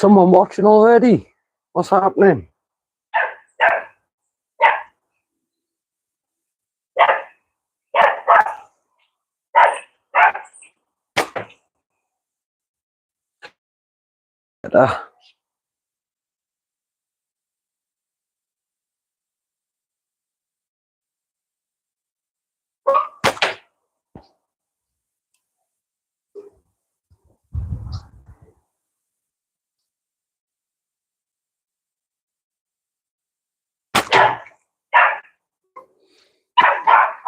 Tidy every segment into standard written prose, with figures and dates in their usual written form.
Someone watching already? What's happening?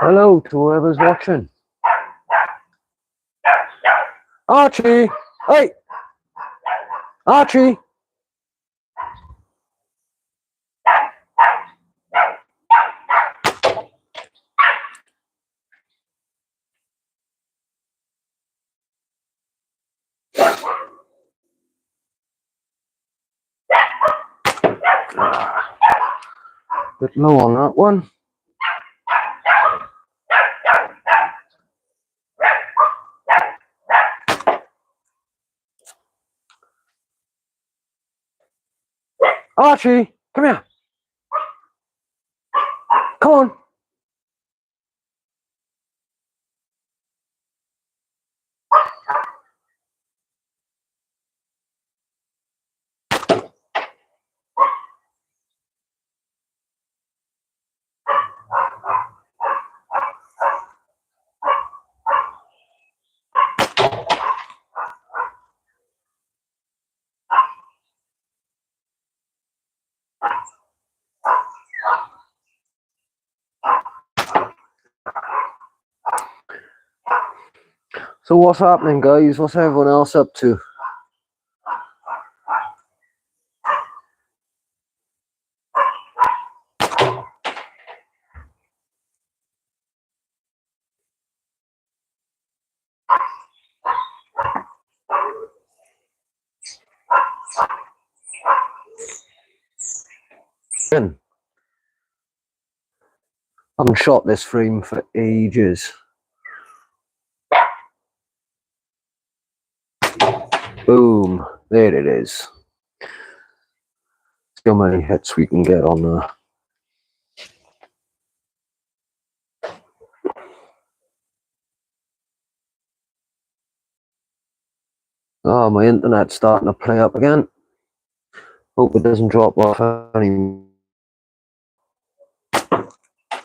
Hello to whoever's watching. Archie! Hey! Archie! Bit low on that one. Archie, come here. Come on. So what's happening, guys? What's everyone else up to? I haven't shot this frame for ages. Boom. There it is. See how many hits we can get on there. Oh, my internet's starting to play up again. Hope it doesn't drop off any.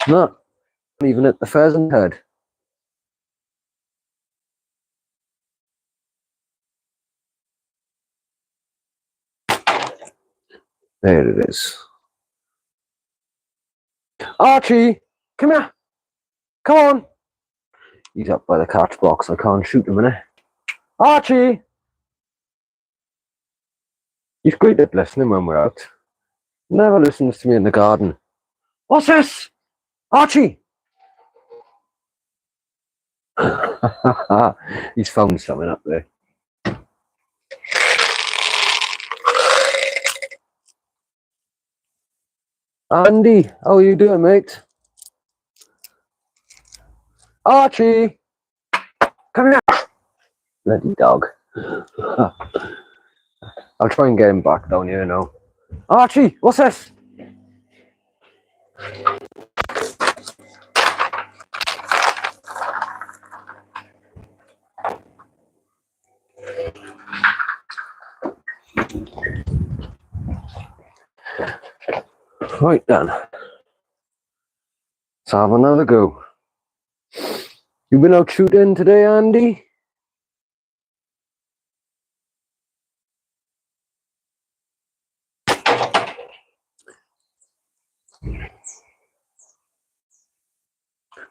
No, even at the pheasant head. There it is. Archie, come here. Come on. He's up by the catch box. I can't shoot him, innit? Archie! He's great at listening when we're out. Never listens to me in the garden. What's this? Archie! He's found something up there. Andy, how are you doing, mate? Archie! Come here! Bloody dog. I'll try and get him back down here now. Archie, what's this? Right then. Let's have another go. You been out shooting today, Andy?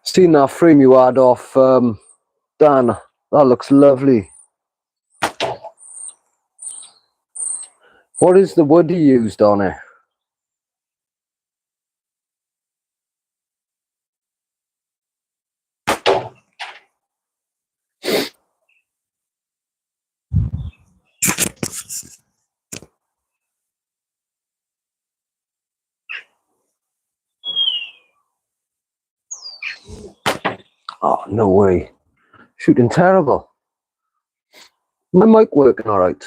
Seen that frame you had off Dan. That looks lovely. What is the wood you used on it? Oh, no way. Shooting terrible. My mic working all right.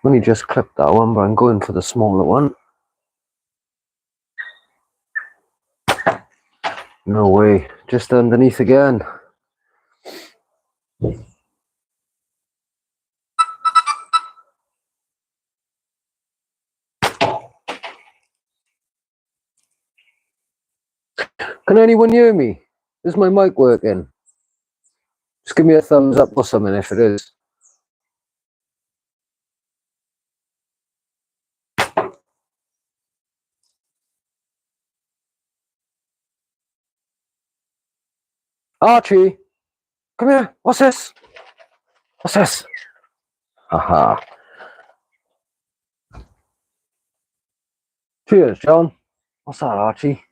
Let me just clip that one, but I'm going for the smaller one. No way, just underneath again. Can anyone hear me? Is my mic working? Just give me a thumbs up or something if it is. Archie, come here. What's this? What's this? Haha. Cheers, John. What's that, Archie?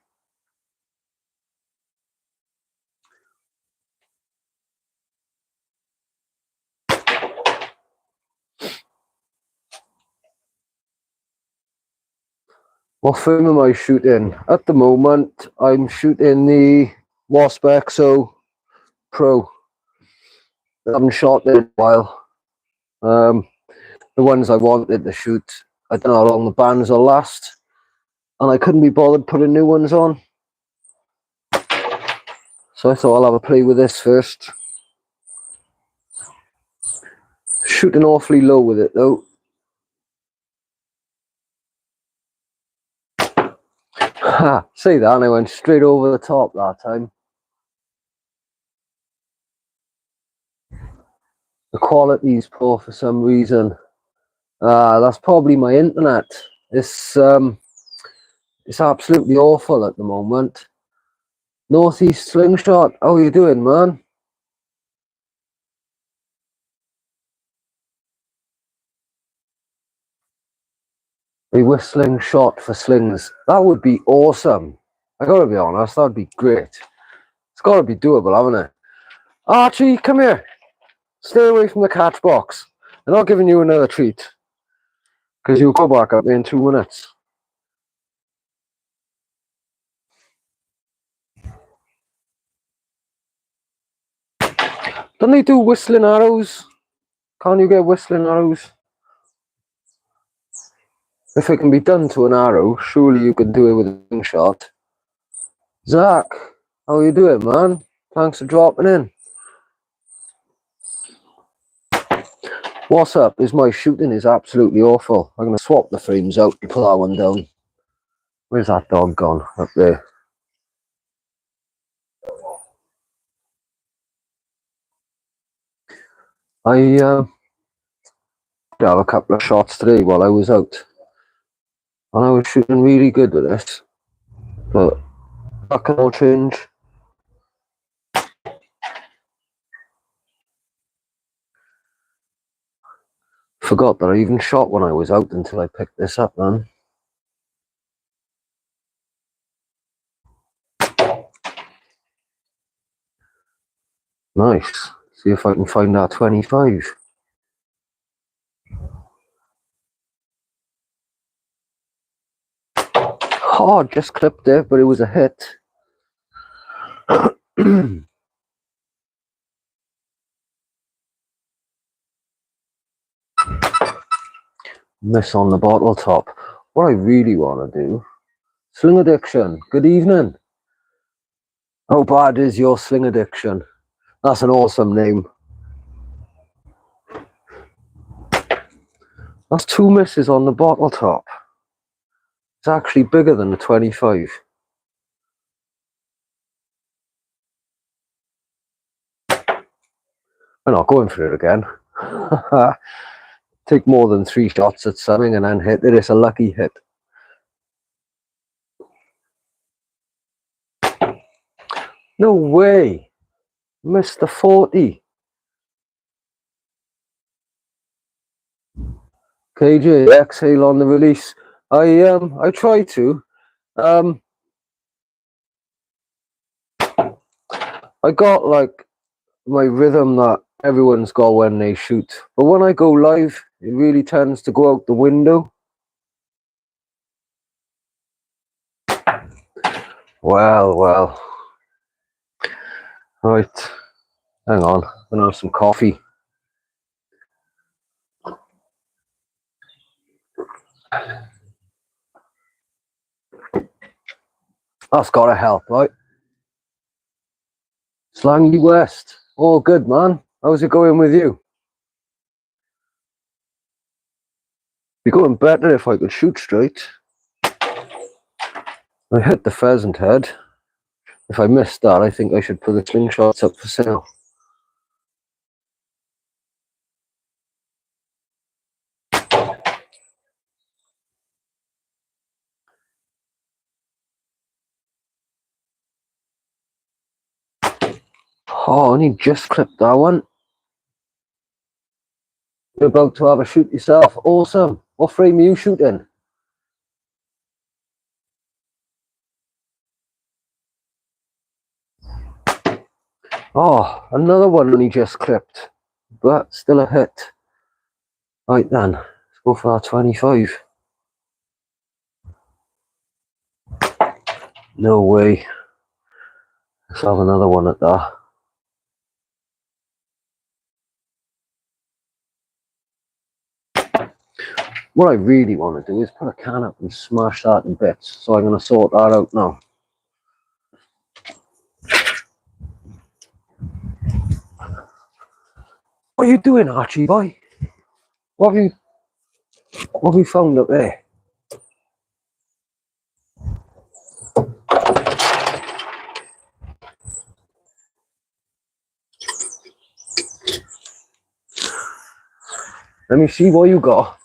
What film am I shooting? At the moment, I'm shooting the Wasp XO Pro. I haven't shot it in a while. The ones I wanted to shoot, I don't know how long the bands will last, and I couldn't be bothered putting new ones on. So I thought I'll have a play with this first. Shooting awfully low with it though. Ha! Say that, and I went straight over the top that time. The quality's poor for some reason. That's probably my internet. It's absolutely awful at the moment. Northeast Slingshot, how are you doing, man? A whistling shot for slings. That would be awesome. I gotta be honest, that'd be great. It's gotta be doable, haven't it? Archie, come here. Stay away from the catch box. I'm not giving you another treat. Because you'll go back up in 2 minutes. Don't they do whistling arrows? Can't you get whistling arrows? If it can be done to an arrow, surely you can do it with a slingshot. Zach, how are you doing, man? Thanks for dropping in. What's up is my shooting is absolutely awful. I'm going to swap the frames out and pull that one down. Where's that dog gone? Up there. I have a couple of shots today while I was out. And I was shooting really good with this. But that can all change. Forgot that I even shot when I was out until I picked this up, man. Nice. See if I can find that 25. Oh, just clipped it, but it was a hit. Miss on the bottle top. What I really want to do, sling addiction. Good evening. How bad is your sling addiction? That's an awesome name. That's 2 misses on the bottle top. It's actually bigger than the 25. I'm not going for it again. Take more than 3 shots at something and then hit it. It's a lucky hit. No way. Missed the 40. KJ, exhale on the release. I try to. I got like my rhythm that everyone's got when they shoot. But when I go live, it really tends to go out the window. Well. Right. Hang on. I'm gonna have some coffee. That's gotta help, right? Slangy West. All good, man. How's it going with you? Be going better if I could shoot straight. I hit the pheasant head. If I missed that, I think I should put the slingshots up for sale. Oh, and he just clipped that one. You're about to have a shoot yourself. Awesome. What frame are you shooting? Oh, another one when he just clipped. But still a hit. Right then, let's go for that 25. No way. Let's have another one at that. What I really want to do is put a can up and smash that in bits. So I'm going to sort that out now. What are you doing, Archie boy? What have you found up there? Let me see what you got.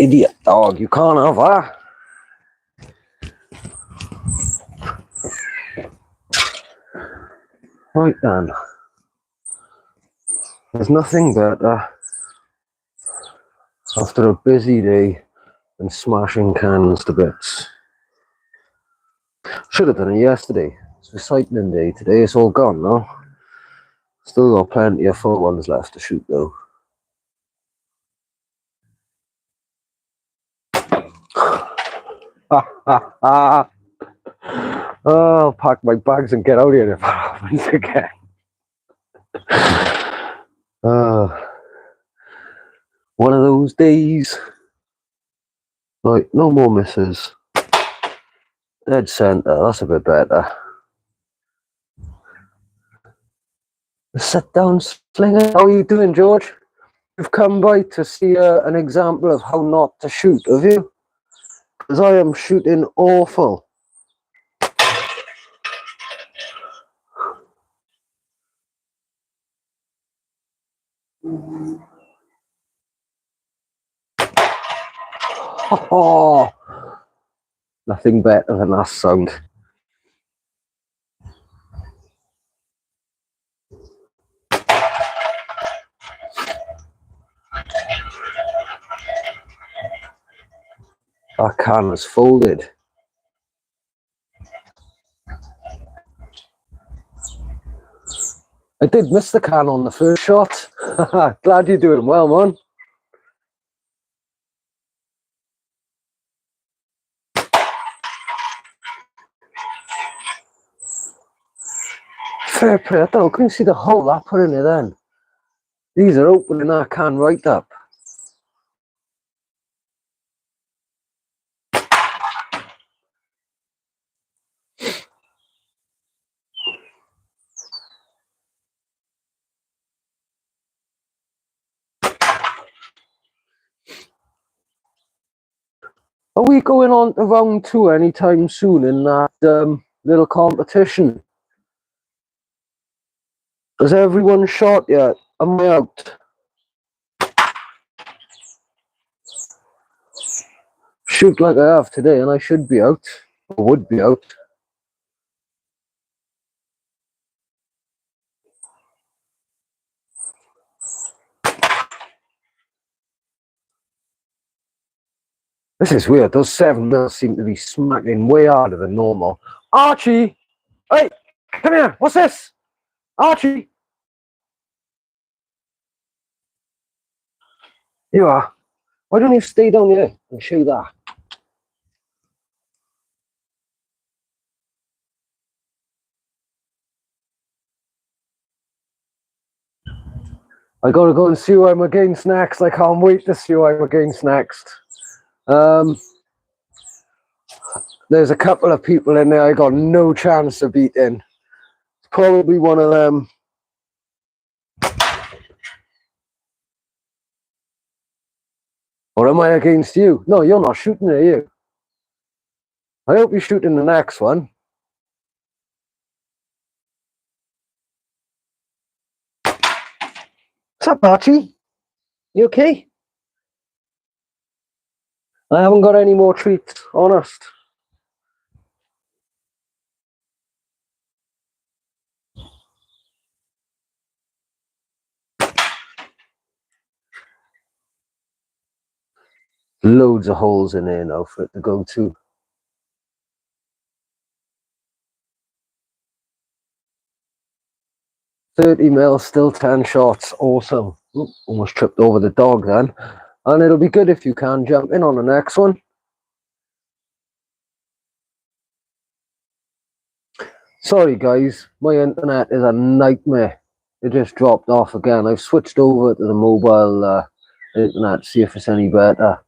Idiot dog, you can't have that. Right then. There's nothing better after a busy day than smashing cans to bits. Should have done it yesterday. It's recycling day today. It's all gone now. Still got plenty of full ones left to shoot though. Oh, I'll pack my bags and get out of here if it happens again. One of those days. Right, no more misses. Dead centre, that's a bit better. Sit down, Slinger. How are you doing, George? You've come by to see an example of how not to shoot, have you? Because I am shooting awful. Oh, nothing better than that sound. That can is folded. I did miss the can on the first shot. Glad you're doing well, man. Fair play. I don't know, can you see the hole I put in it then? These are opening that can right up. Are we going on to round 2 anytime soon in that little competition? Has everyone shot yet? Am I out? Shoot like I have today and I should be out. Or would be out. This is weird. Those 7mm seem to be smacking way harder than normal. Archie! Hey! Come here! What's this? Archie! You are. Why don't you stay down here and show that? I gotta go and see who I'm against next. I can't wait to see who I'm against next. There's a couple of people in there I got no chance of beating. It's probably one of them. Or am I against you? No, you're not shooting, are you? I hope you shoot in the next one. What's up, Archie? You okay? I haven't got any more treats, honest. Loads of holes in there now for it to go to. 30 mil, still 10 shots. Awesome. Ooh, almost tripped over the dog then. And it'll be good if you can jump in on the next one. Sorry guys, my internet is a nightmare. It just dropped off again. I've switched over to the mobile internet to see if it's any better.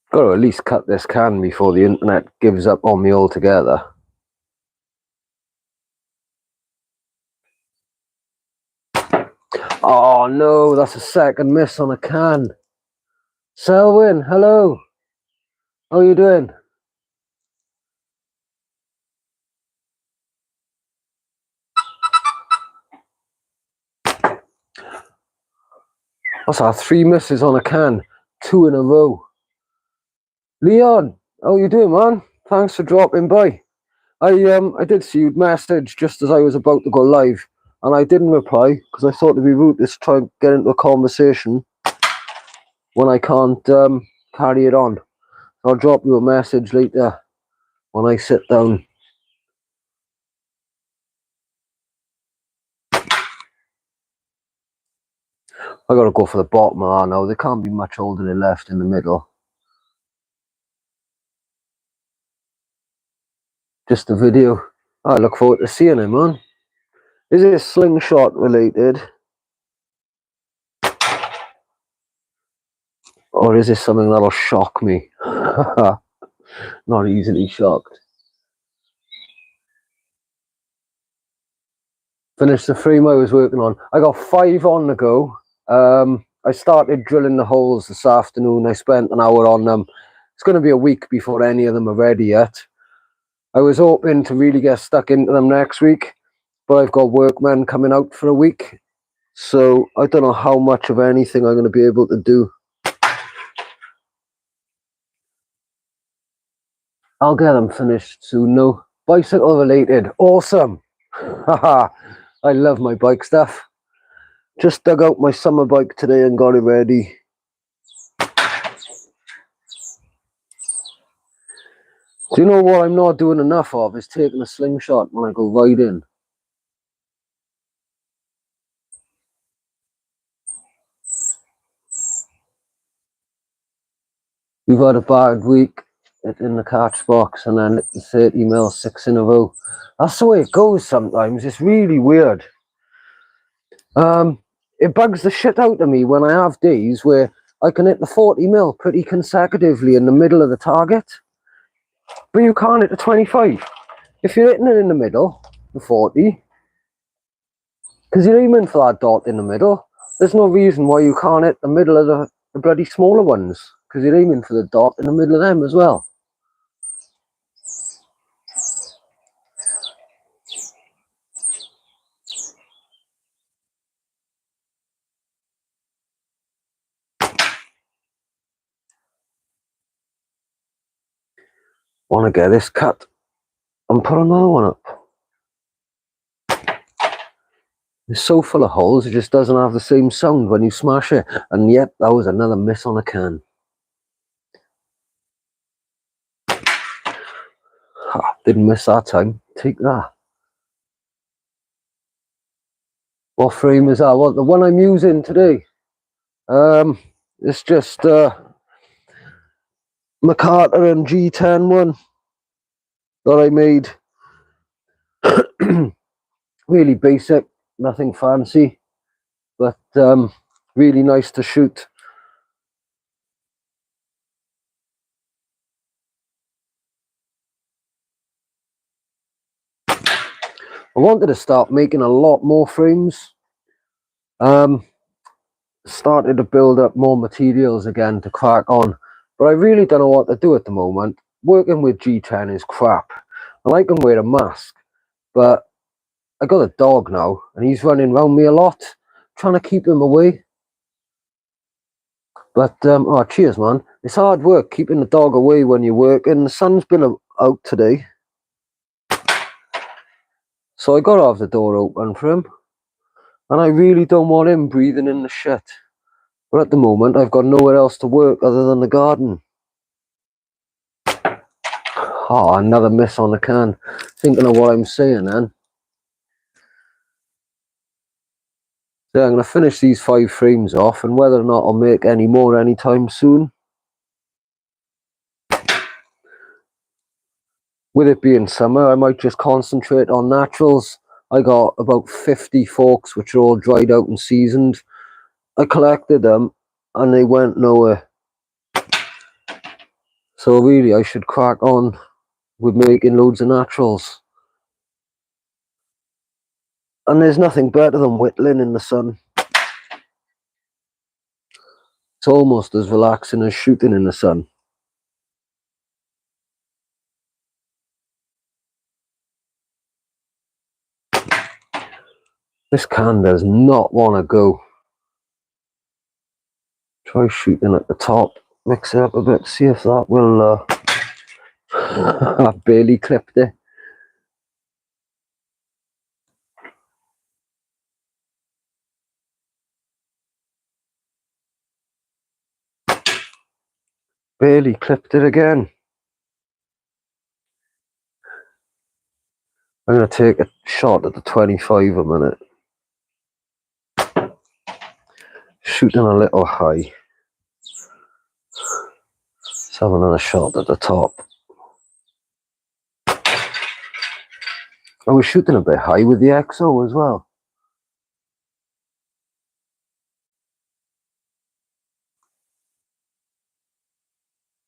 Got to at least cut this can before the internet gives up on me altogether. Oh no, that's a second miss on a can. Selwyn, hello. How are you doing? That's our 3 misses on a can. 2 in a row. Leon, how are you doing, man? Thanks for dropping by. I did see you'd message just as I was about to go live, and I didn't reply because I thought it'd be rude to try and get into a conversation when I can't carry it on. I'll drop you a message later when I sit down. I gotta go for the bottom of now. There can't be much holding left in the middle. Just a video. I look forward to seeing him, man. Is it Slingshot related? Or is this something that'll shock me? Not easily shocked. Finished the frame I was working on. I got 5 on the go. I started drilling the holes this afternoon. I spent an hour on them. It's going to be a week before any of them are ready yet. I was hoping to really get stuck into them next week, but I've got workmen coming out for a week. So I don't know how much of anything I'm going to be able to do. I'll get them finished soon, no. Bicycle related. Awesome. Haha. I love my bike stuff. Just dug out my summer bike today and got it ready. Do you know what I'm not doing enough of is taking a slingshot when I go riding. We've had a bad week in the catch box and then the 30 mil 6 in a row. That's the way it goes sometimes. It's really weird. It bugs the shit out of me when I have days where I can hit the 40 mil pretty consecutively in the middle of the target, but you can't hit the 25. If you're hitting it in the middle, the 40, because you're aiming for that dot in the middle, there's no reason why you can't hit the middle of the bloody smaller ones, because you're aiming for the dot in the middle of them as well. Want to get this cut and put another one up. It's so full of holes, it just doesn't have the same sound when you smash it. And yep, that was another miss on a can. Ha, didn't miss that time. Take that. What frame is that? What, the one I'm using today? It's just McCarter and G10 one that I made. Really basic, nothing fancy, but really nice to shoot. I wanted to start making a lot more frames. Started to build up more materials again to crack on, but I really don't know what to do at the moment. Working with G10 is crap, and I can wear a mask, but I got a dog now and he's running around me a lot, trying to keep him away. But oh, cheers man, it's hard work keeping the dog away when you're working. The sun's been out today, so I got to have the door open for him, and I really don't want him breathing in the shit. But at the moment I've got nowhere else to work other than the garden. Oh, another miss on the can. Thinking of what I'm saying then. So I'm going to finish these 5 frames off, and whether or not I'll make any more anytime soon. With it being summer, I might just concentrate on naturals. I got about 50 forks which are all dried out and seasoned. I collected them and they went nowhere. So really I should crack on with making loads of naturals. And there's nothing better than whittling in the sun. It's almost as relaxing as shooting in the sun. This can does not want to go. Try shooting at the top. Mix it up a bit, see if that will... I've barely clipped it. Barely clipped it again. I'm going to take a shot at the 25 a minute. Shooting a little high. Let's have another shot at the top. I was shooting a bit high with the XO as well.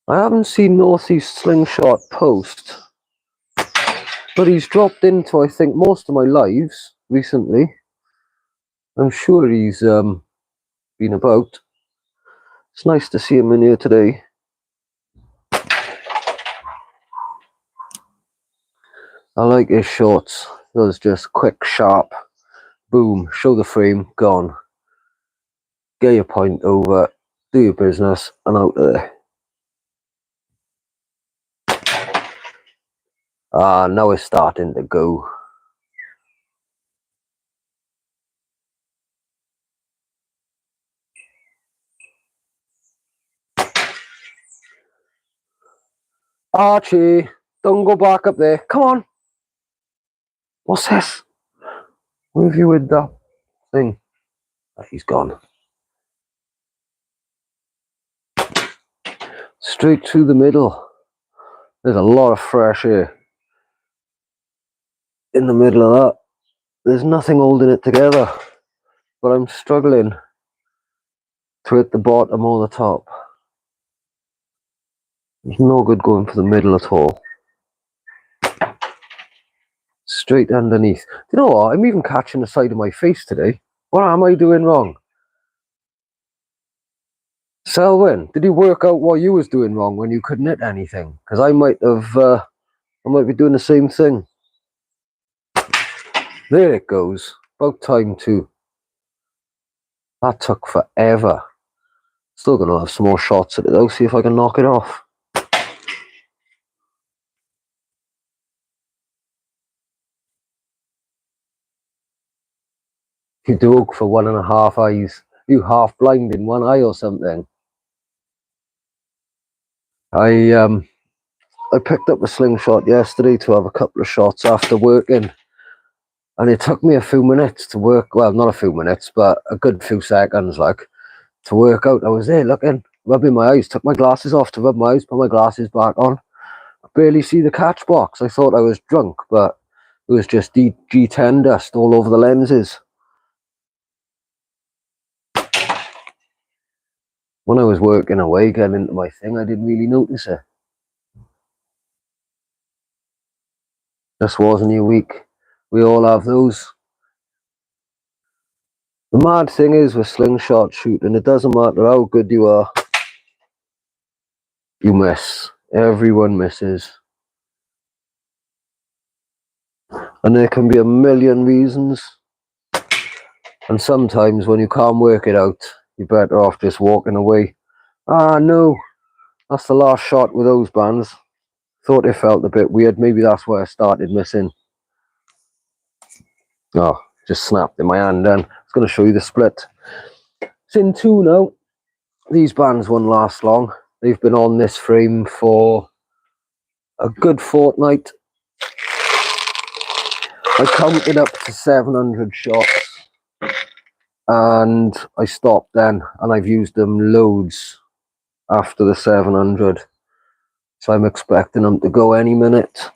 I haven't seen Northeast Slingshot post, but he's dropped into, I think, most of my lives recently. I'm sure he's been about. It's nice to see him in here today. I like his shots. Those just quick, sharp, boom, show the frame, gone. Get your point over, do your business, and out there. Ah, now it's starting to go. Archie, don't go back up there. Come on. What's this? Where have you with that thing? Oh, he's gone. Straight through the middle. There's a lot of fresh air in the middle of that. There's nothing holding it together, but I'm struggling to hit the bottom or the top. There's no good going for the middle at all. Straight underneath. You know what? I'm even catching the side of my face today. What am I doing wrong? Selwyn, did you work out what you was doing wrong when you couldn't hit anything? Because I might be doing the same thing. There it goes. About time too. That took forever. Still gonna have some more shots at it though, see if I can knock it off. You dug for 1.5 eyes. You half blind in one eye or something. I picked up a Slingshot yesterday to have a couple of shots after working, and it took me a few minutes to work, well, not a few minutes, but a good few seconds, like, to work out I was there looking, rubbing my eyes, took my glasses off to rub my eyes, put my glasses back on. I barely see the catch box. I thought I was drunk, but it was just G10 dust all over the lenses. When I was working away, getting into my thing, I didn't really notice it. This wasn't a week. We all have those. The mad thing is with slingshot shooting, it doesn't matter how good you are, you miss. Everyone misses. And there can be a million reasons. And sometimes when you can't work it out, you're better off just walking away. Ah, no, that's the last shot with those bands. Thought it felt a bit weird. Maybe that's where I started missing. Oh, just snapped in my hand then. I was going to show you the split. It's in two now. These bands won't last long. They've been on this frame for a good fortnight. I counted up to 700 shots and I stopped then, and I've used them loads after the 700. So I'm expecting them to go any minute.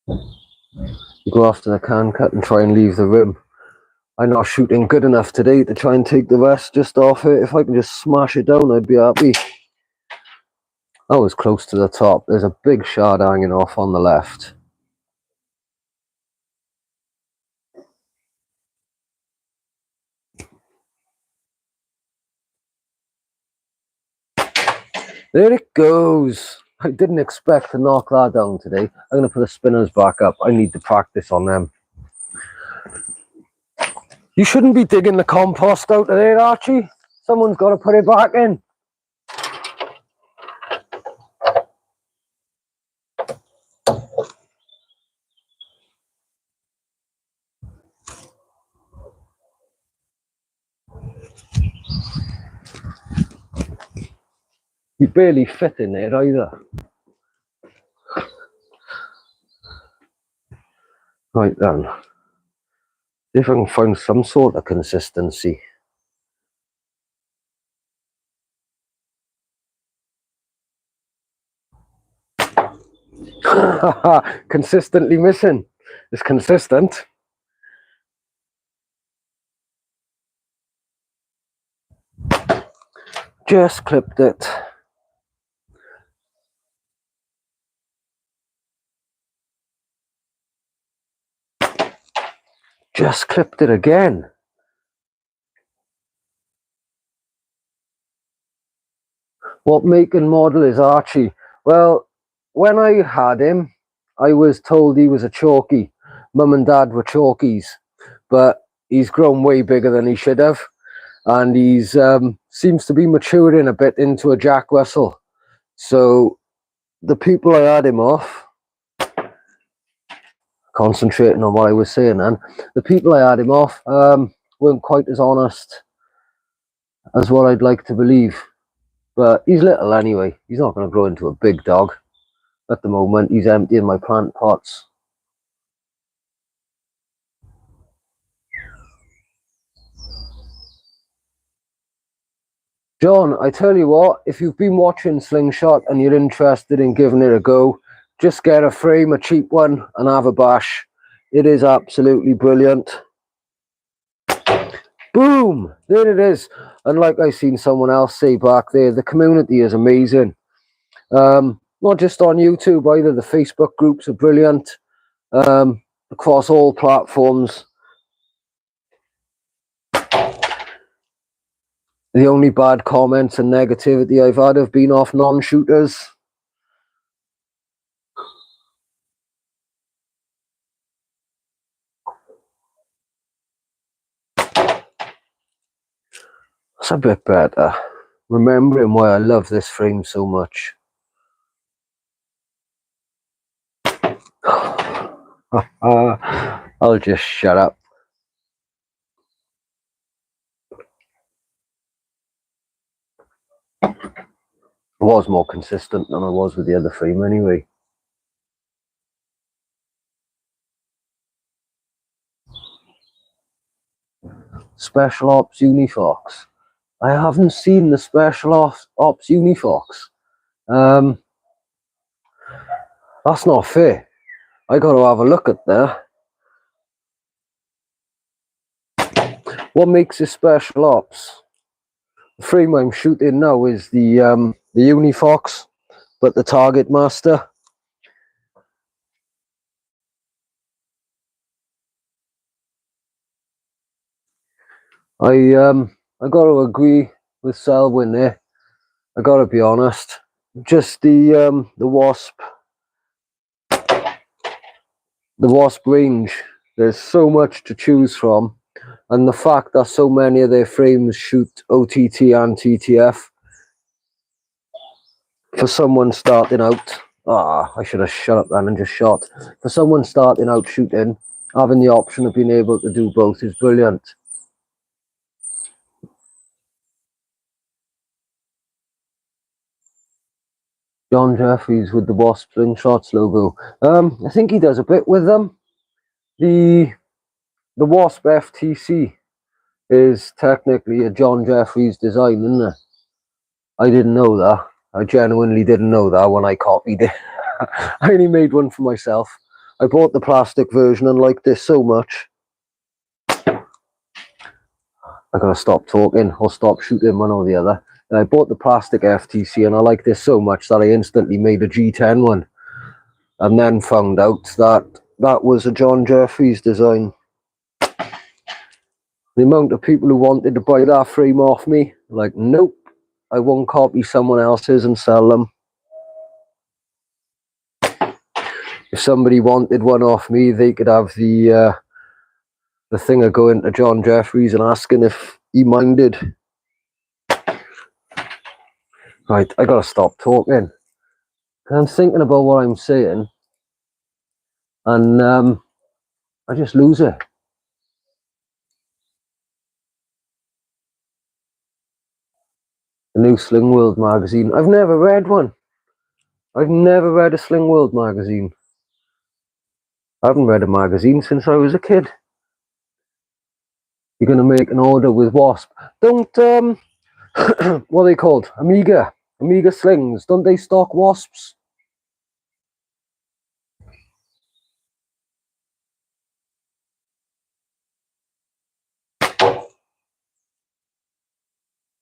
You go after the can cut and try and leave the rim. I'm not shooting good enough today to try and take the rest just off it. If I can just smash it down, I'd be happy. I was close to the top. There's a big shard hanging off on the left. There it goes. I didn't expect to knock that down today. I'm going to put the spinners back up. I need to practice on them. You shouldn't be digging the compost out of there, Archie. Someone's got to put it back in. You barely fit in there either. Right then. See if I can find some sort of consistency. Consistently missing. It's consistent. Just clipped it. Just clipped it again. What make and model is Archie? Well, when I had him, I was told he was a chalky. Mum and Dad were chalkies, but he's grown way bigger than he should have, and he's seems to be maturing a bit into a Jack Russell. So the people I had him off, concentrating on what I was saying then, the people I had him off weren't quite as honest as what I'd like to believe. But he's little anyway. He's not going to grow into a big dog. At the moment, he's emptying my plant pots. John, I tell you what, if you've been watching Slingshot and you're interested in giving it a go, just get a frame, a cheap one, and have a bash. It is absolutely brilliant. Boom! There it is. And like I seen someone else say back there, the community is amazing. Not just on YouTube either. The Facebook groups are brilliant. Across all platforms. The only bad comments and negativity I've had have been off non-shooters. That's a bit better. Remembering why I love this frame so much. I'll just shut up. I was more consistent than I was with the other frame anyway. Special Ops Unifox. I haven't seen the Special Ops Unifox. That's not fair. I got to have a look at that. What makes it Special Ops? The frame I'm shooting now is the Unifox, but the Target Master. I got to agree with Selwyn there. I got to be honest. Just the Wasp range. There's so much to choose from, and the fact that so many of their frames shoot OTT and TTF. For someone starting out, I should have shut up then and just shot. For someone starting out shooting, having the option of being able to do both is brilliant. John Jeffries with the Wasp Slingshots logo. I think he does a bit with them. The Wasp FTC is technically a John Jeffries design, isn't it? I didn't know that. I genuinely didn't know that when I copied it. I only made one for myself. I bought the plastic version and liked this so much. I gotta stop talking or stop shooting, one or the other. And I bought the plastic FTC and I liked this so much that I instantly made a G10 one. And then found out that that was a John Jeffries design. The amount of people who wanted to buy that frame off me, like, nope, I won't copy someone else's and sell them. If somebody wanted one off me, they could have the thing of going to John Jeffries and asking if he minded. Right, I gotta stop talking. I'm thinking about what I'm saying, and I just lose it. The new Sling World magazine. I've never read one. I've never read a Sling World magazine. I haven't read a magazine since I was a kid. You're gonna make an order with Wasp. Don't what are they called? Amiga slings. Don't they stock Wasps?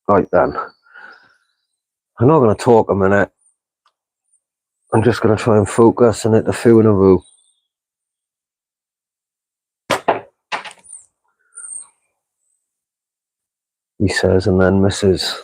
Right then. I'm not gonna talk a minute. I'm just gonna try and focus and hit a few in a row. He says and then misses.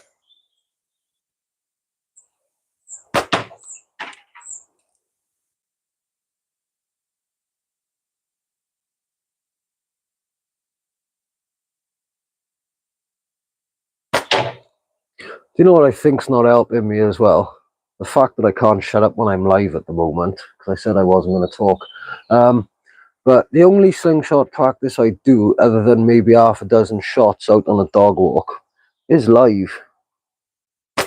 Do you know what I think's not helping me as well? The fact that I can't shut up when I'm live at the moment, because I said I wasn't going to talk. But the only slingshot practice I do, other than maybe half a dozen shots out on a dog walk, is live.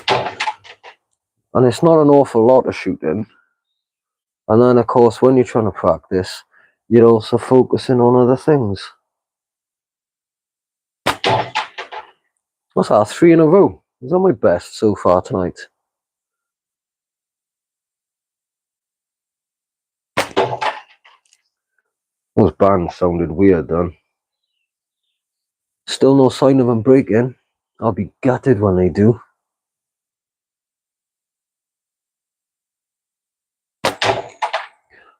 And it's not an awful lot of shooting. And then, of course, when you're trying to practice, you're also focusing on other things. What's that? 3 in a row. Is that my best so far tonight? Those bands sounded weird then. Still no sign of them breaking. I'll be gutted when they do.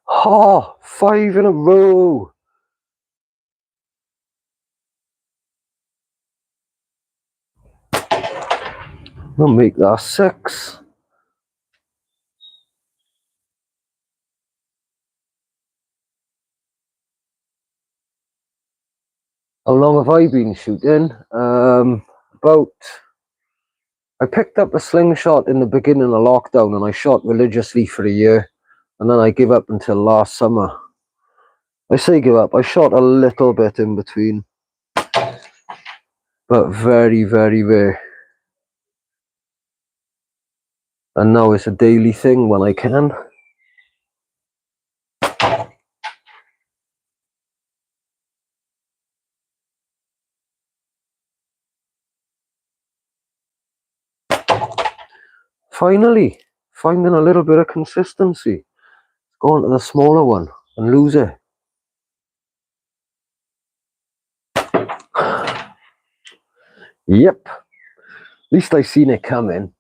Oh, 5 in a row. We'll make that 6. How long have I been shooting? I picked up a slingshot in the beginning of lockdown and I shot religiously for a year. And then I gave up until last summer. I say give up. I shot a little bit in between. But very, very rare. And now it's a daily thing when I can. finally finding a little bit of consistency. Go on to the smaller one and lose it. Yep. At least I seen it coming.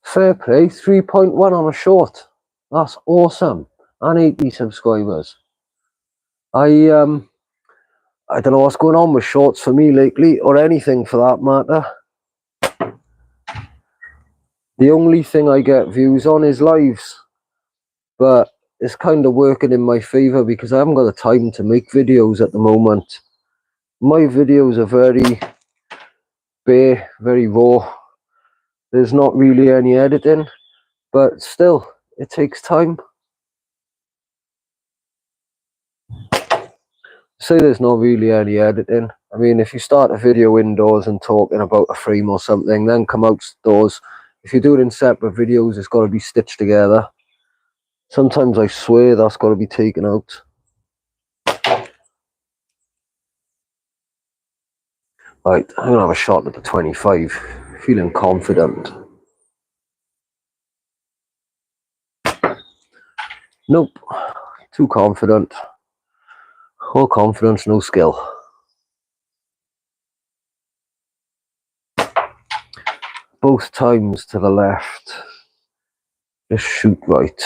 Fair play, 3.1 on a short. That's awesome. And 80 subscribers. I don't know what's going on with shorts for me lately, or anything for that matter. The only thing I get views on is lives. But it's kind of working in my favour because I haven't got the time to make videos at the moment. My videos are very bare, very raw. There's not really any editing, but still, it takes time. Say there's not really any editing. I mean, if you start a video indoors and talking about a frame or something, then come outdoors. If you do it in separate videos, it's got to be stitched together. Sometimes I swear that's got to be taken out. Right, I'm going to have a shot at the 25. Feeling confident. Nope. Too confident. All confidence, no skill. Both times to the left. Just shoot right.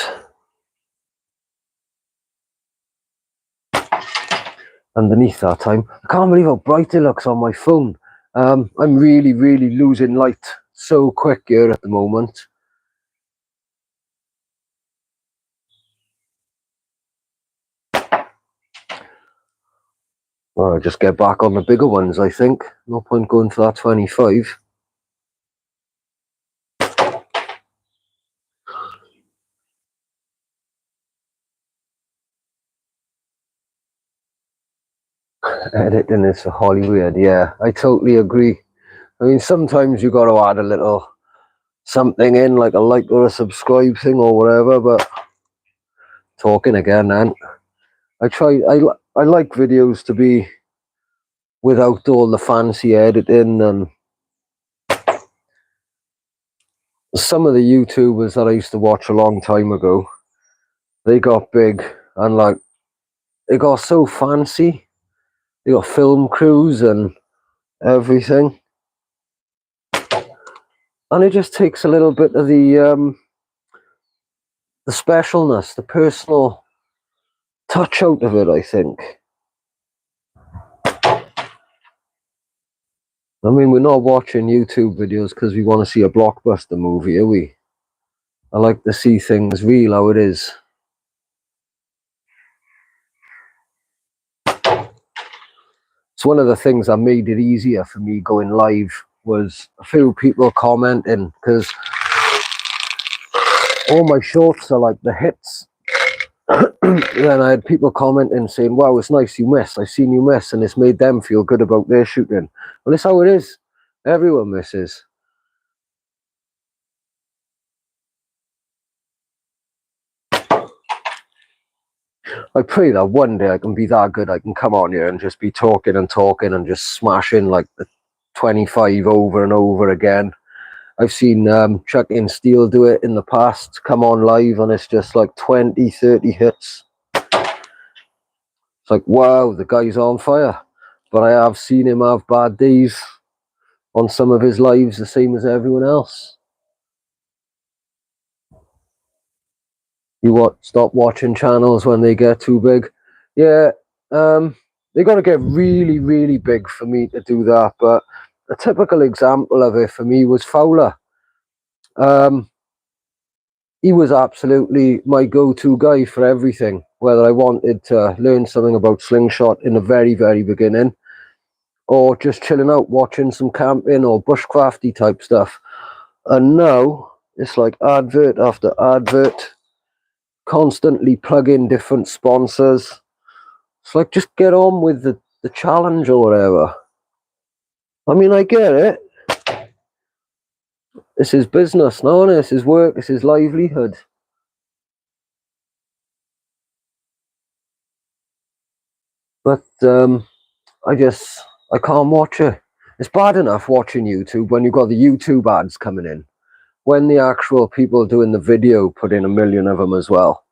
Underneath that time. I can't believe how bright it looks on my phone. I'm really losing light so quick here at the moment. Well, I'll just get back on the bigger ones, I think. No point going for that 25. Editing is a Hollywood, yeah. I totally agree. I mean, sometimes you got to add a little something in, like a like or a subscribe thing or whatever, but talking again, then. I like videos to be without all the fancy editing, and some of the YouTubers that I used to watch a long time ago, they got big and like they got so fancy. They got film crews and everything, and it just takes a little bit of the specialness, the personal touch out of it, I think. I mean, we're not watching YouTube videos because we want to see a blockbuster movie, are we? I like to see things real how it is. It's one of the things that made it easier for me going live was a few people commenting, because all my shorts are like the hits. Then I had people commenting saying, wow, it's nice you missed. I've seen you miss, and it's made them feel good about their shooting. Well, it's how it is. Everyone misses. I pray that one day I can be that good I can come on here and just be talking and talking and just smashing like the 25 over and over again. I've seen Chuck and Steele do it in the past, come on live, and it's just like 20, 30 hits. It's like, wow, the guy's on fire. But I have seen him have bad days on some of his lives, the same as everyone else. You stop watching channels when they get too big. Yeah, they got to get really big for me to do that. But a typical example of it for me was Fowler. He was absolutely my go-to guy for everything, whether I wanted to learn something about Slingshot in the very beginning, or just chilling out watching some camping or bushcrafty type stuff. And now it's like advert after advert, constantly plug in different sponsors. It's like, just get on with the challenge or whatever. I mean, I get it. This is business, no? This is work, this is livelihood. But I I can't watch it. It's bad enough watching YouTube when you've got the YouTube ads coming in. When the actual people doing the video put in a million of them as well.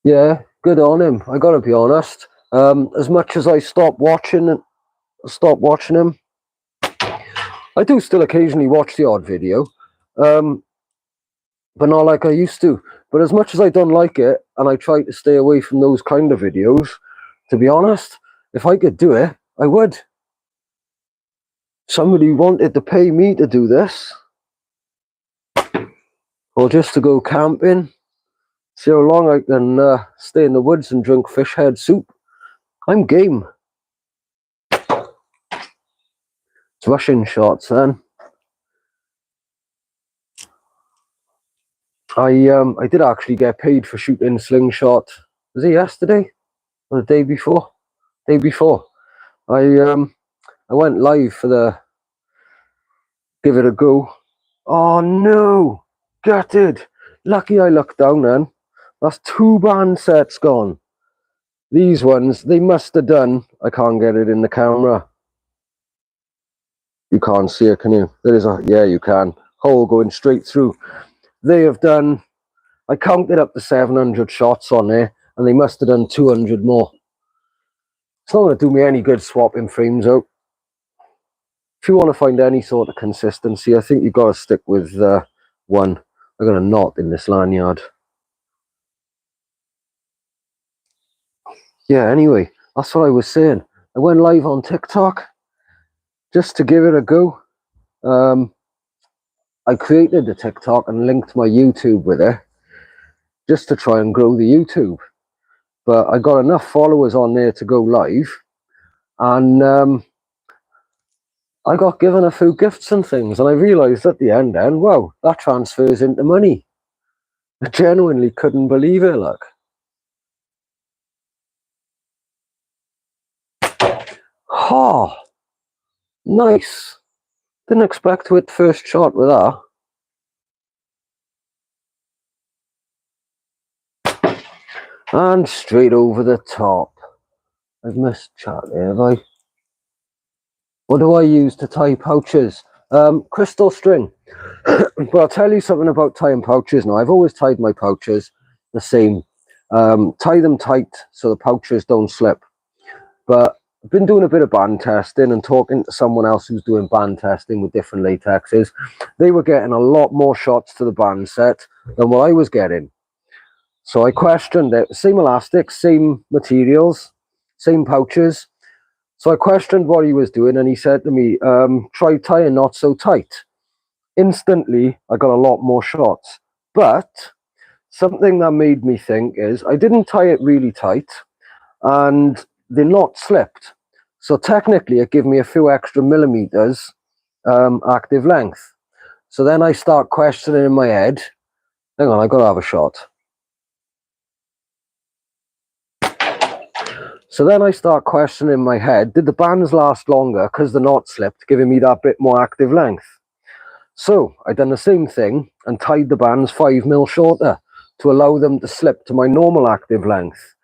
Yeah, good on him. I gotta be honest. As much as I stopped watching him, I do still occasionally watch the odd video, but not like I used to. But as much as I don't like it, and I try to stay away from those kind of videos, to be honest, if I could do it, I would. Somebody wanted to pay me to do this, or just to go camping, see how long I can stay in the woods and drink fish head soup. I'm game. It's rushing shots then. I did actually get paid for shooting Slingshot. Was it yesterday or the day before? Day before. I went live for the give it a go. Oh no, gutted. Lucky I looked down then. That's 2 band sets gone. These ones, they must have done. I can't get it in the camera. You can't see it, can you? There is a, yeah, you can. Hole going straight through. They have done, I counted up the 700 shots on there, and they must have done 200 more. It's not going to do me any good swapping frames out. If you want to find any sort of consistency, I think you've got to stick with one. I got a knot in this lanyard. Yeah, anyway, that's what I was saying. I went live on TikTok just to give it a go. I created the TikTok and linked my YouTube with it just to try and grow the YouTube. But I got enough followers on there to go live, and I got given a few gifts and things, and I realised at the end then, wow, that transfers into money. I genuinely couldn't believe it, look. Oh, nice. Didn't expect to hit first shot with that. And straight over the top. I've missed chat there, have I? What do I use to tie pouches? Crystal string. But I'll tell you something about tying pouches now. I've always tied my pouches the same. Tie them tight so the pouches don't slip. But I've been doing a bit of band testing and talking to someone else who's doing band testing with different latexes. They were getting a lot more shots to the band set than what I was getting. So I questioned it. Same elastics, same materials, same pouches. So I questioned what he was doing, and he said to me, try tying not so tight. Instantly, I got a lot more shots. But something that made me think is I didn't tie it really tight, and the knot slipped. So technically, it gave me a few extra millimeters active length. So then I start questioning in my head, hang on, I got to have a shot. So then I start questioning in my head, did the bands last longer because the knot slipped, giving me that bit more active length? So I done the same thing and tied the bands 5 mil shorter to allow them to slip to my normal active length.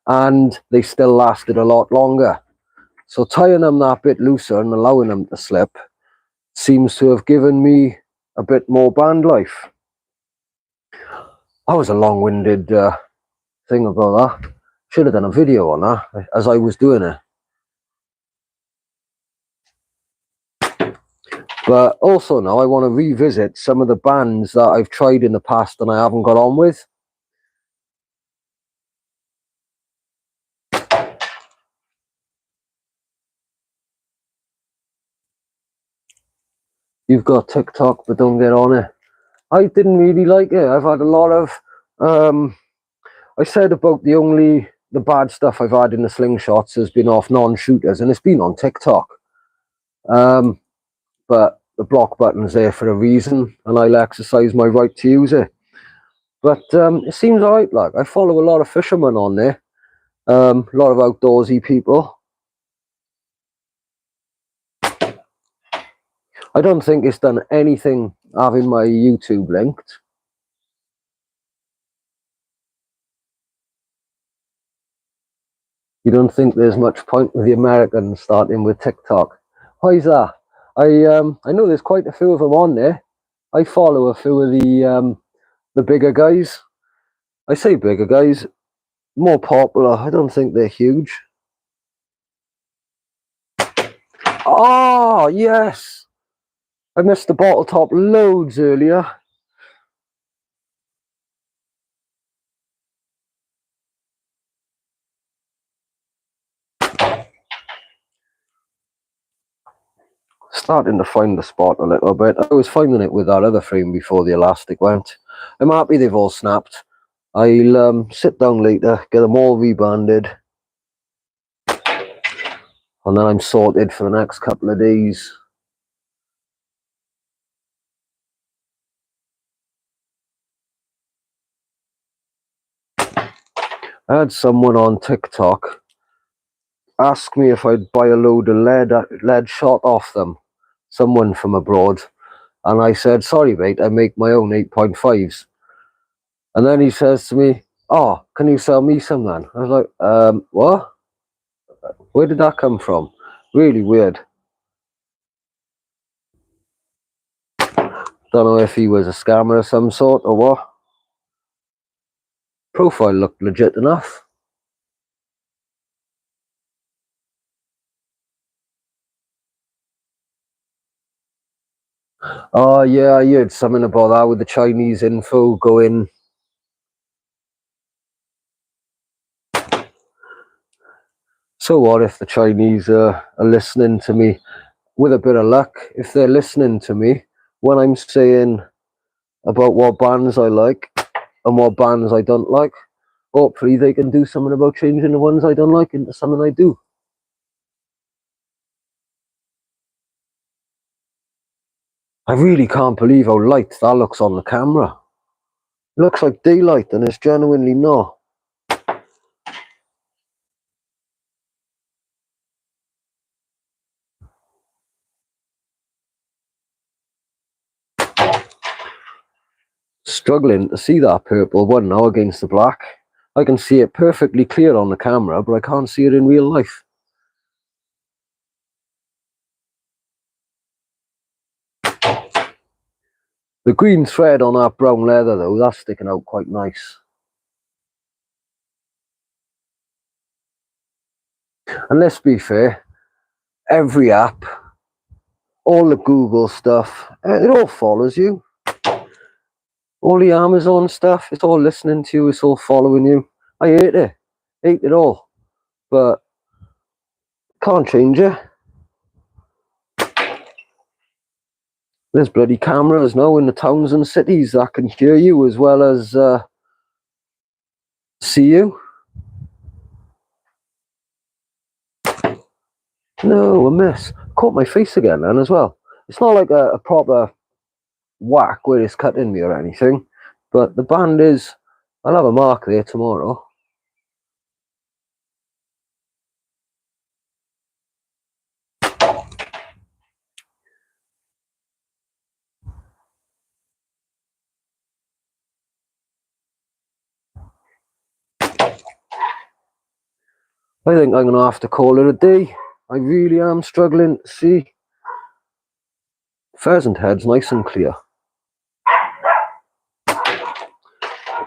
And they still lasted a lot longer. So tying them that bit looser and allowing them to slip seems to have given me a bit more band life. That was a long-winded thing about that. Should have done a video on that as I was doing it. But also now I want to revisit some of the bands that I've tried in the past and I haven't got on with. You've got TikTok, but don't get on it. I didn't really like it. I've had a lot of... I said about the bad stuff I've had in the slingshots has been off non-shooters, and it's been on TikTok. But the block button's there for a reason, and I'll exercise my right to use it. But it seems alright, like. I follow a lot of fishermen on there. A lot of outdoorsy people. I don't think it's done anything having my YouTube linked. You don't think there's much point with the Americans starting with TikTok? Why is that? I know there's quite a few of them on there. I follow a few of the bigger guys. I say bigger guys, more popular. I don't think they're huge. Oh, yes! I missed the bottle top loads earlier. Starting to find the spot a little bit. I was finding it with that other frame before the elastic went. I'm happy they've all snapped. I'll sit down later, get them all rebanded, and then I'm sorted for the next couple of days. I had someone on TikTok ask me if I'd buy a load of lead shot off them, someone from abroad, and I said, sorry mate, I make my own 8.5s. And then he says to me, oh, can you sell me some then? I was like, what? Where did that come from? Really weird. Don't know if he was a scammer of some sort or what. Profile looked legit enough. Oh yeah, I heard something about that with the Chinese info going. So what if the Chinese are listening to me? With a bit of luck, if they're listening to me when I'm saying about what bands I like and what bands I don't like, hopefully they can do something about changing the ones I don't like into something I do. I really can't believe how light that looks on the camera. It looks like daylight and it's genuinely not. Struggling to see that purple one now against the black. I can see it perfectly clear on the camera, but I can't see it in real life. The green thread on that brown leather though, that's sticking out quite nice. And let's be fair, every app, all the Google stuff, it all follows you. All the Amazon stuff, it's all listening to you, it's all following you. I hate it all, but can't change it. There's bloody cameras now in the towns and cities that can hear you as well as see you. No, a miss. Caught my face again then as well. It's not like a proper whack where it's cutting me or anything, but the band is, I'll have a mark there tomorrow. I think I'm going to have to call it a day. I really am struggling to see. Pheasant head's nice and clear.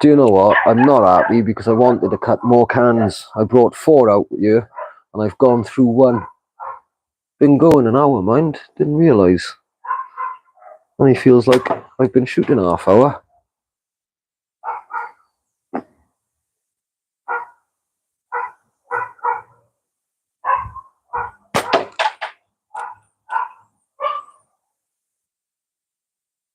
Do you know what? I'm not happy because I wanted to cut more cans. I brought 4 out here and I've gone through 1. Been going an hour, mind. Didn't realise. Only feels like I've been shooting half hour.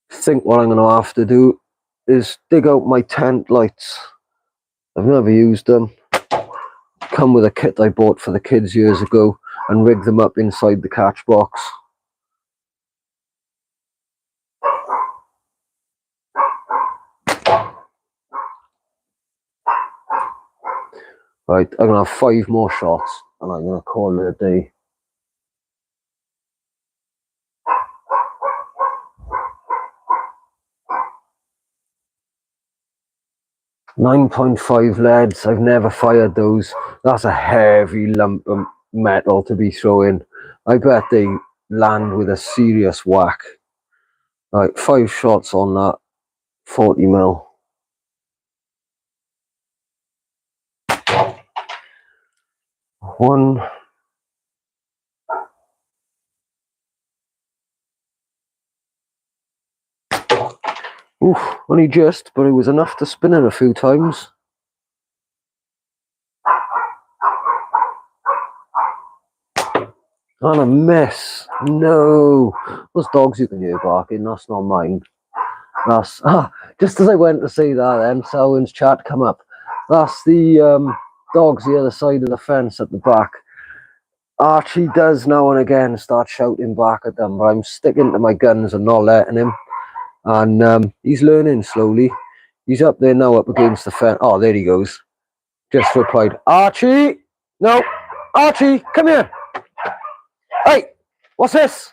I think what I'm going to have to do is dig out my tent lights. I've never used them. Come with a kit I bought for the kids years ago and rig them up inside the catch box. Right, I'm going to have 5 more shots and I'm going to call it a day. 9.5 leads. I've never fired those. That's a heavy lump of metal to be throwing. I bet they land with a serious whack. Right, 5 shots on that 40 mil. One. Oof, only just, but it was enough to spin it a few times. And a miss. No. Those dogs you can hear barking, that's not mine. That's just as I went to say that, then Selwyn's chat come up. That's the dogs the other side of the fence at the back. Archie does now and again start shouting back at them, but I'm sticking to my guns and not letting him. And he's learning slowly. He's up there now, up against the fence. Oh, there he goes. Just replied, Archie! No! Archie, come here! Hey! What's this?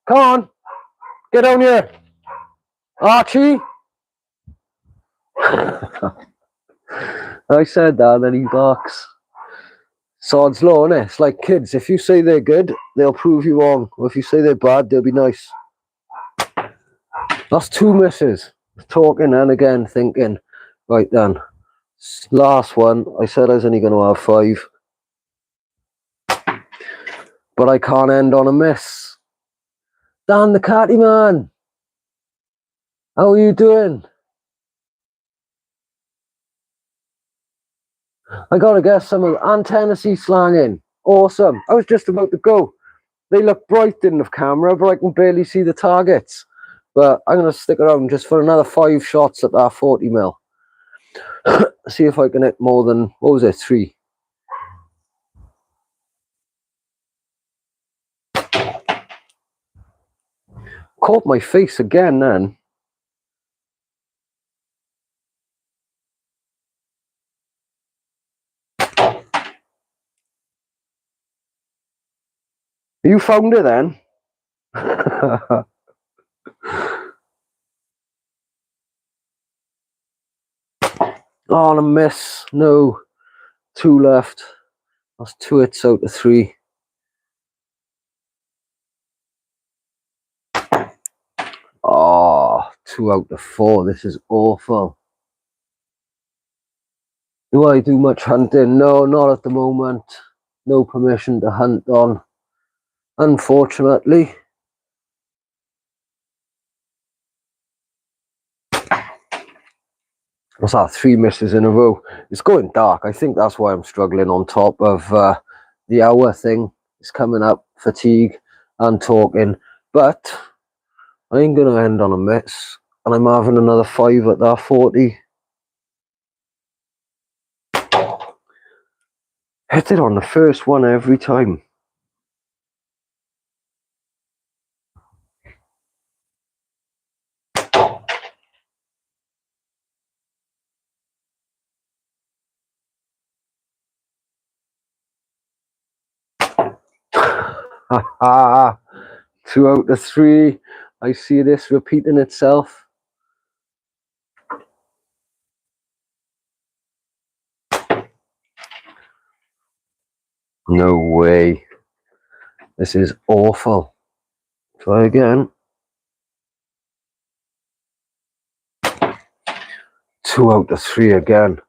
Come on! Get down here! Archie! I said that, and then he barks. Sod's law, innit? It's like kids. If you say they're good, they'll prove you wrong. Or if you say they're bad, they'll be nice. That's 2 misses. Talking and again thinking. Right then. Last one. I said I was only going to have 5. But I can't end on a miss. Dan the Catty Man! How are you doing? I gotta guess some of Tennessee slanging. Awesome. I was just about to go. They look bright in the camera, but I can barely see the targets. But I'm going to stick around just for another 5 shots at that 40 mil. See if I can hit more than, what was it, 3. Caught my face again then. You found it then? Oh, a miss. No. 2 left. That's 2 hits out of 3. Oh, 2 out of 4. This is awful. Do I do much hunting? No, not at the moment. No permission to hunt on. Unfortunately. What's that? 3 misses in a row. It's going dark. I think that's why I'm struggling on top of the hour thing. It's coming up, fatigue and talking. But I ain't going to end on a miss. And I'm having another 5 at that 40. Hit it on the first one every time. Ha 2 out of 3. I see this repeating itself. No way. This is awful. Try again. 2 out of 3 again.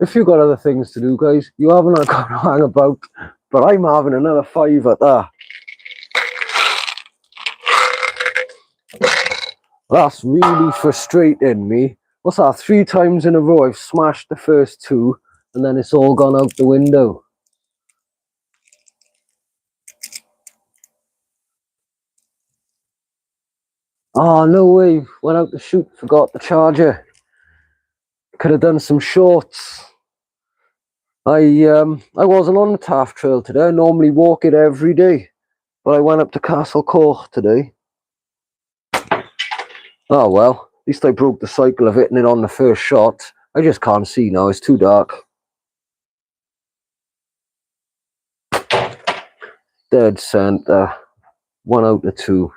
If you've got other things to do, guys, you haven't got to hang about. But I'm having another 5 at that. That's really frustrating me. What's that? 3 times in a row I've smashed the first 2 and then it's all gone out the window. Oh, no way. Went out to shoot, forgot the charger. Could have done some shorts. I wasn't on the Taft Trail today. I normally walk it every day. But I went up to Castle Coch today. Oh well, at least I broke the cycle of hitting it on the first shot. I just can't see now, it's too dark. Dead centre. 1 out of 2.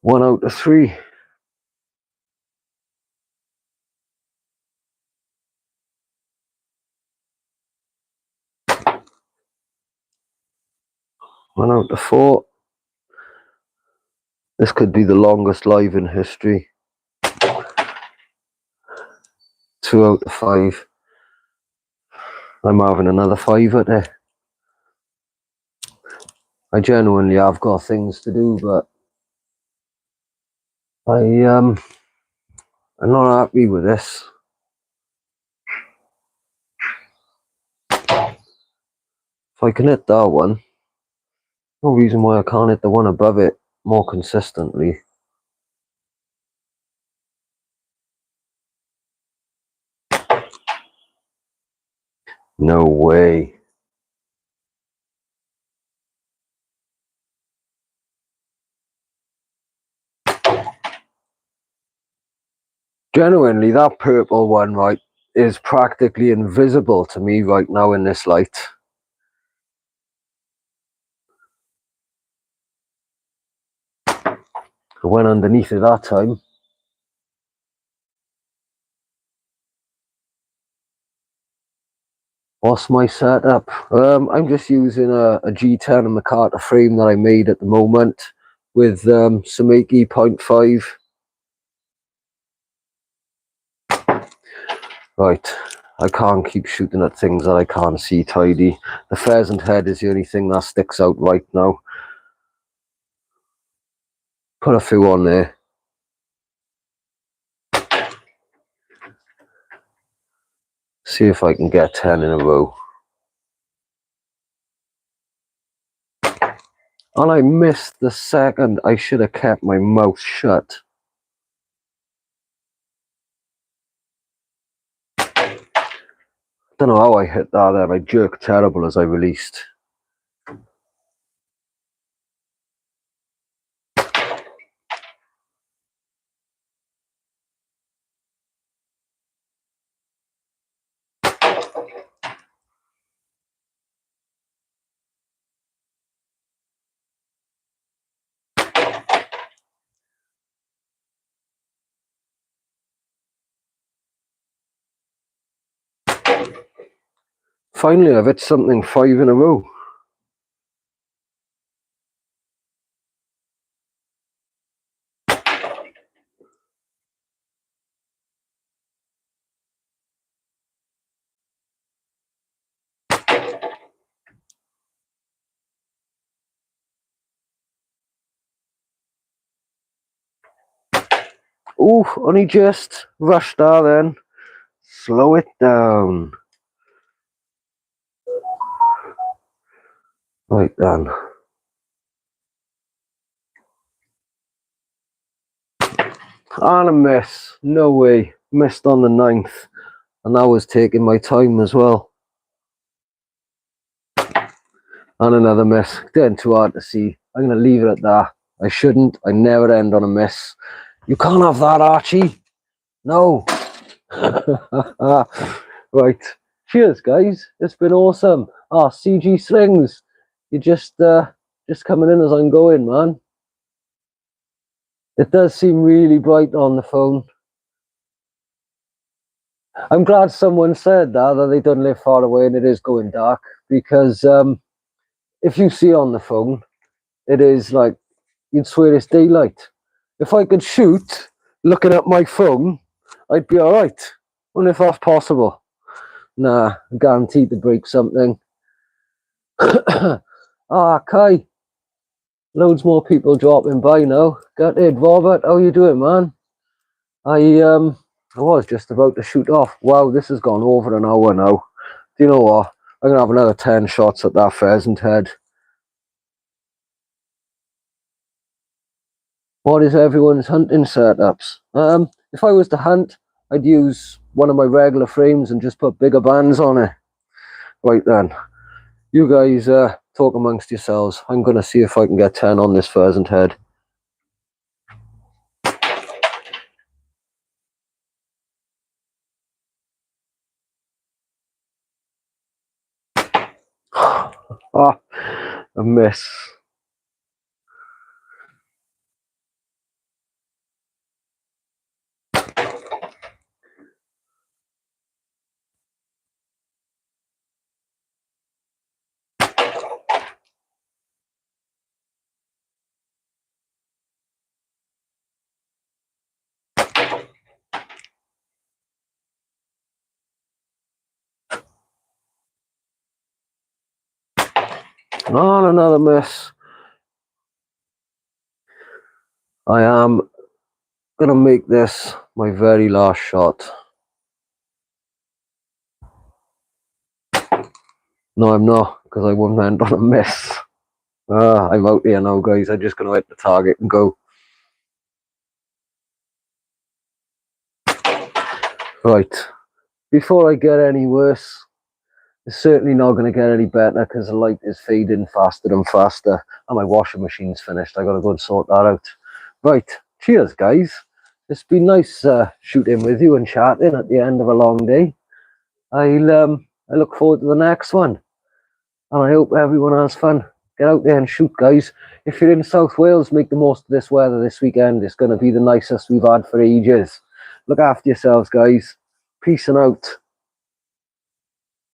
1 out of 3. One out of 4. This could be the longest live in history. 2 out of 5. I'm having another 5 at it. I genuinely have got things to do, but I'm not happy with this. If I can hit that one, no reason why I can't hit the one above it more consistently. No way. Genuinely, that purple one, right, is practically invisible to me right now in this light. I went underneath it that time. What's my setup? I'm just using a G10 and McCarter frame that I made at the moment with Samiki 0.5. Right, I can't keep shooting at things that I can't see tidy. The pheasant head is the only thing that sticks out right now. Put a few on there. See if I can get 10 in a row. And I missed the second. I should have kept my mouth shut. Don't know how I hit that there. I jerked terrible as I released. Finally, I've hit something 5 in a row. Ooh, only just rushed there then. Slow it down. Right then. And a miss. No way. Missed on the 9th. And that was taking my time as well. And another miss. Getting too hard to see. I'm going to leave it at that. I shouldn't. I never end on a miss. You can't have that, Archie. No. Right. Cheers, guys. It's been awesome. CG Slings. You're just coming in as I'm going, man. It does seem really bright on the phone. I'm glad someone said that they don't live far away and it is going dark, because if you see on the phone, it is like, you'd swear it's daylight. If I could shoot looking at my phone, I'd be all right. Wonder if that's possible. Nah, I'm guaranteed to break something. Kai. Loads more people dropping by now. Got it, Robert. How you doing, man? I was just about to shoot off. Wow, this has gone over an hour now. Do you know what? I'm gonna have another 10 shots at that pheasant head. What is everyone's hunting setups? If I was to hunt, I'd use one of my regular frames and just put bigger bands on it. Right then, you guys talk amongst yourselves. I'm gonna see if I can get 10 on this pheasant head. A miss. On another miss. I am going to make this my very last shot. No, I'm not, because I wouldn't end on a miss. I'm out here now, guys. I'm just going to hit the target and go. Right. Before I get any worse, it's certainly not going to get any better because the light is fading faster and faster. And my washing machine's finished. I got to go and sort that out. Right. Cheers, guys. It's been nice shooting with you and chatting at the end of a long day. I look forward to the next one. And I hope everyone has fun. Get out there and shoot, guys. If you're in South Wales, make the most of this weather this weekend. It's going to be the nicest we've had for ages. Look after yourselves, guys. Peace and out.